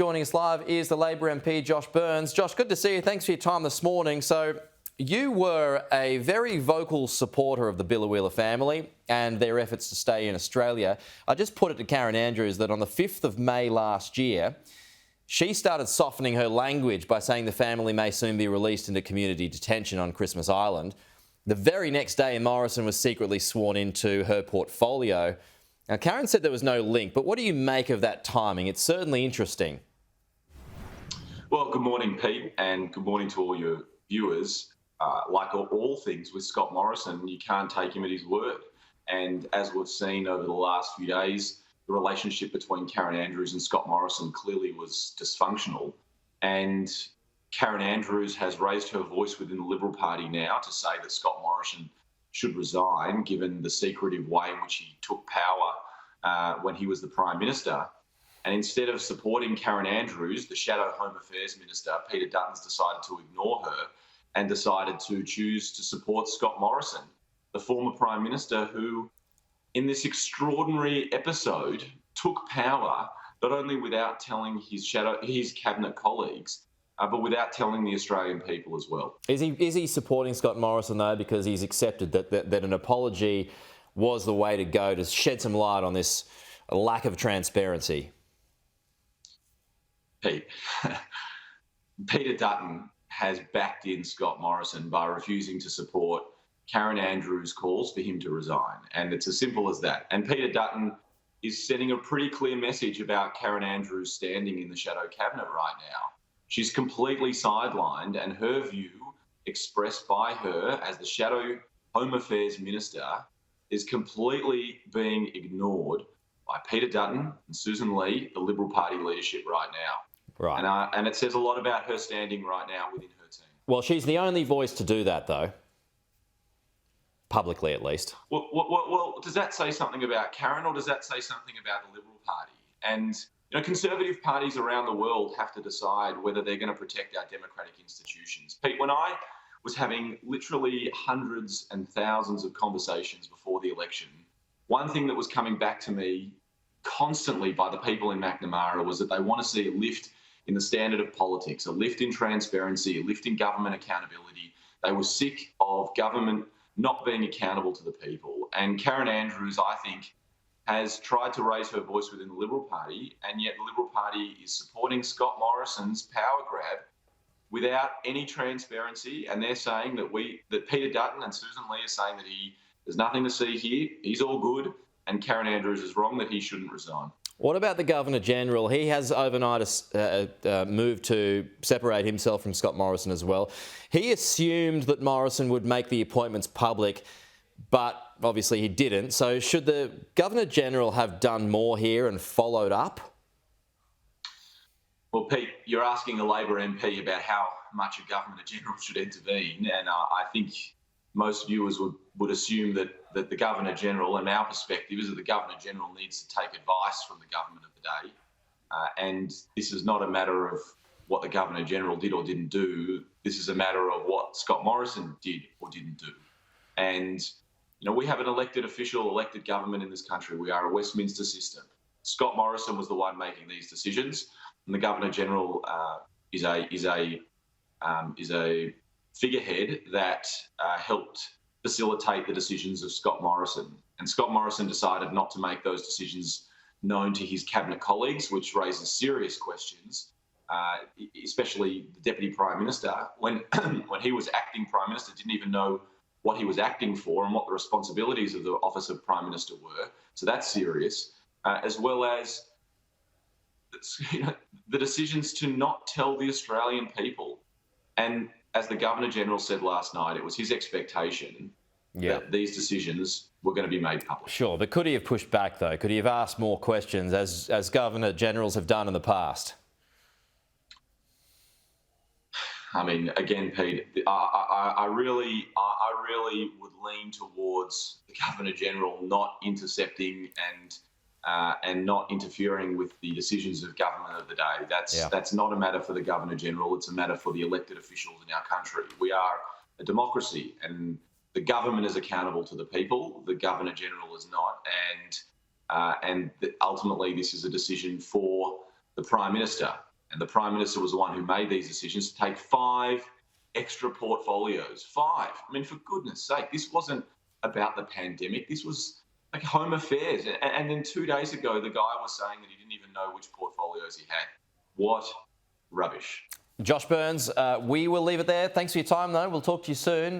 Joining us live is the Labor MP, Josh Burns. Josh, good to see you. Thanks for your time this morning. So you were a very vocal supporter of the Biloela family and their efforts to stay in Australia. I just put it to Karen Andrews that on the 5th of May last year, she started softening her language by saying the family may soon be released into community detention on Christmas Island. The very next day, Morrison was secretly sworn into her portfolio. Now, Karen said there was no link, but what do you make of that timing? It's certainly interesting. Well, good morning, Pete, and good morning to all your viewers. Like all things with Scott Morrison, you can't take him at his word. And as we've seen over the last few days, the relationship between Karen Andrews and Scott Morrison clearly was dysfunctional. And Karen Andrews has raised her voice within the Liberal Party now to say that Scott Morrison should resign, given the secretive way in which he took power when he was the Prime Minister. And instead of supporting Karen Andrews, the Shadow Home Affairs Minister, Peter Dutton's decided to ignore her and decided to choose to support Scott Morrison, the former Prime Minister who, in this extraordinary episode, took power not only without telling his cabinet colleagues, but without telling the Australian people as well. Is he supporting Scott Morrison, though, because he's accepted that an apology was the way to go to shed some light on this lack of transparency? Pete, Peter Dutton has backed in Scott Morrison by refusing to support Karen Andrews' calls for him to resign. And it's as simple as that. And Peter Dutton is sending a pretty clear message about Karen Andrews standing in the shadow cabinet right now. She's completely sidelined, and her view, expressed by her as the Shadow Home Affairs Minister, is completely being ignored by Peter Dutton and Sussan Ley, the Liberal Party leadership right now. Right. And it says a lot about her standing right now within her team. Well, she's the only voice to do that, though. Publicly, at least. Well, does that say something about Karen, or does that say something about the Liberal Party? And conservative parties around the world have to decide whether they're going to protect our democratic institutions. Pete, when I was having literally hundreds and thousands of conversations before the election, one thing that was coming back to me constantly by the people in McNamara was that they want to see a lift in the standard of politics, a lift in transparency, a lift in government accountability. They were sick of government not being accountable to the people. And Karen Andrews, I think, has tried to raise her voice within the Liberal Party, and yet the Liberal Party is supporting Scott Morrison's power grab without any transparency. And they're saying that Peter Dutton and Sussan Ley are saying that there's nothing to see here, he's all good, and Karen Andrews is wrong, that he shouldn't resign. What about the Governor-General? He has overnight moved to separate himself from Scott Morrison as well. He assumed that Morrison would make the appointments public, but obviously he didn't. So should the Governor-General have done more here and followed up? Well, Pete, you're asking a Labor MP about how much a Governor-General should intervene, and I think most viewers would assume that the Governor-General, and our perspective is that the Governor-General needs to take advice from the government of the day. And this is not a matter of what the Governor-General did or didn't do. This is a matter of what Scott Morrison did or didn't do. And, we have an elected official, elected government in this country. We are a Westminster system. Scott Morrison was the one making these decisions, and the Governor-General is a figurehead that helped facilitate the decisions of Scott Morrison. And Scott Morrison decided not to make those decisions known to his cabinet colleagues, which raises serious questions, especially the Deputy Prime Minister, when he was acting Prime Minister, didn't even know what he was acting for and what the responsibilities of the Office of Prime Minister were. So that's serious, as well as the decisions to not tell the Australian people. And as the Governor-General said last night, it was his expectation that these decisions were going to be made public. Sure, but could he have pushed back, though? Could he have asked more questions, as Governor-Generals have done in the past? I mean, again, Pete, I really would lean towards the Governor-General not intercepting and not interfering with the decisions of government of the day. That's not a matter for the Governor-General. It's a matter for the elected officials in our country. We are a democracy, and the government is accountable to the people. The Governor-General is not, and ultimately this is a decision for the Prime Minister. and the Prime Minister was the one who made these decisions, to take 5 extra portfolios. 5. I mean, for goodness sake, this wasn't about the pandemic. This was like home affairs. And then 2 days ago, the guy was saying that he didn't even know which portfolios he had. What rubbish. Josh Burns, we will leave it there. Thanks for your time, though. We'll talk to you soon.